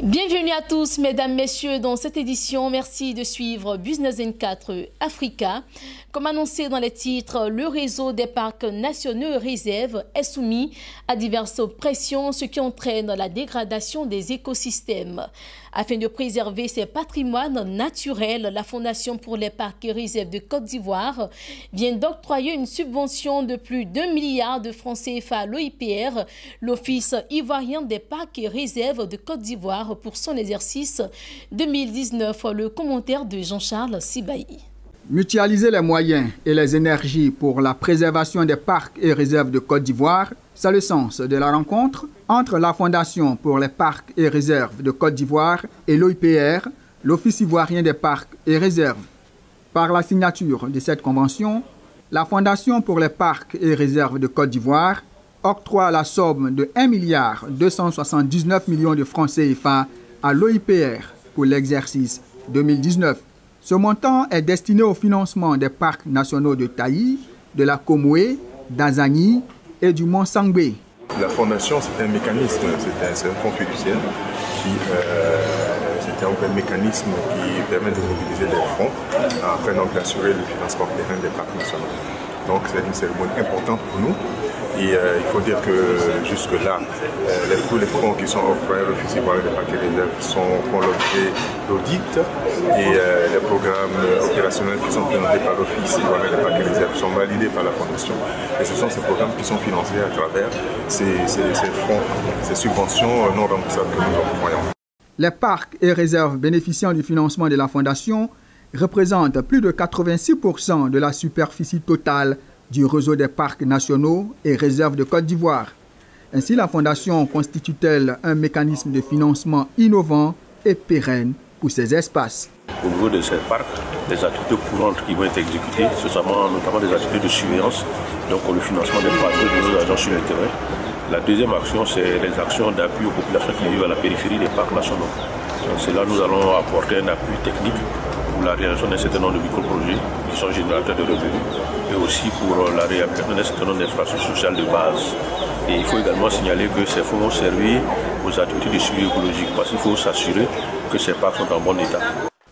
Bienvenue à tous, mesdames, messieurs, dans cette édition. Merci de suivre Business 24 Africa. Comme annoncé dans les titres, le réseau des parcs nationaux et réserves est soumis à diverses pressions, ce qui entraîne la dégradation des écosystèmes. Afin de préserver ses patrimoines naturels, la Fondation pour les parcs et réserves de Côte d'Ivoire vient d'octroyer une subvention de plus d'1 milliard de francs CFA à l'OIPR, l'Office ivoirien des parcs et réserves de Côte d'Ivoire, pour son exercice 2019. Le commentaire de Jean-Charles Sibaï. Mutualiser les moyens et les énergies pour la préservation des parcs et réserves de Côte d'Ivoire, c'est le sens de la rencontre entre la Fondation pour les parcs et réserves de Côte d'Ivoire et l'OIPR, l'Office ivoirien des parcs et réserves. Par la signature de cette convention, la Fondation pour les parcs et réserves de Côte d'Ivoire octroie la somme de 1 milliard 279 millions de francs CFA à l'OIPR pour l'exercice 2019. Ce montant est destiné au financement des parcs nationaux de Taï, de la Komoué, d'Azani et du Mont Sangbé. La fondation, c'est un mécanisme, c'est un fonds fiduciaire c'est un mécanisme qui permet de mobiliser des fonds afin d'assurer le financement pérenne des parcs nationaux. Donc c'est une cérémonie importante pour nous. Et il faut dire que jusque-là, tous les fonds qui sont octroyés à l'Office ivoirien des parcs et réserves font l'objet d'audit et les programmes opérationnels qui sont présentés par l'Office ivoirien des parcs et réserves sont validés par la Fondation. Et ce sont ces programmes qui sont financés à travers ces fonds, ces subventions non remboursables que nous octroyons. Les parcs et réserves bénéficiant du financement de la Fondation représentent plus de 86% de la superficie totale du réseau des parcs nationaux et réserves de Côte d'Ivoire. Ainsi, la Fondation constitue-t-elle un mécanisme de financement innovant et pérenne pour ces espaces. Au niveau de ces parcs, les activités courantes qui vont être exécutées, ce sont notamment des activités de surveillance, donc le financement des patrouilles de nos agents sur le terrain. La deuxième action, c'est les actions d'appui aux populations qui vivent à la périphérie des parcs nationaux. C'est là que nous allons apporter un appui technique pour la réalisation d'un certain nombre de micro-projets qui sont générateurs de revenus et aussi pour la réhabilitation d'un certain nombre d'infrastructures sociales de base. Et il faut également signaler que ces fonds vont servir aux activités de suivi écologique parce qu'il faut s'assurer que ces parcs sont en bon état.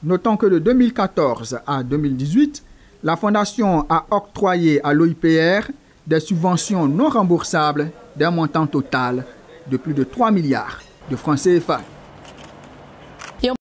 Notons que de 2014 à 2018, la Fondation a octroyé à l'OIPR des subventions non remboursables d'un montant total de plus de 3 milliards de francs CFA.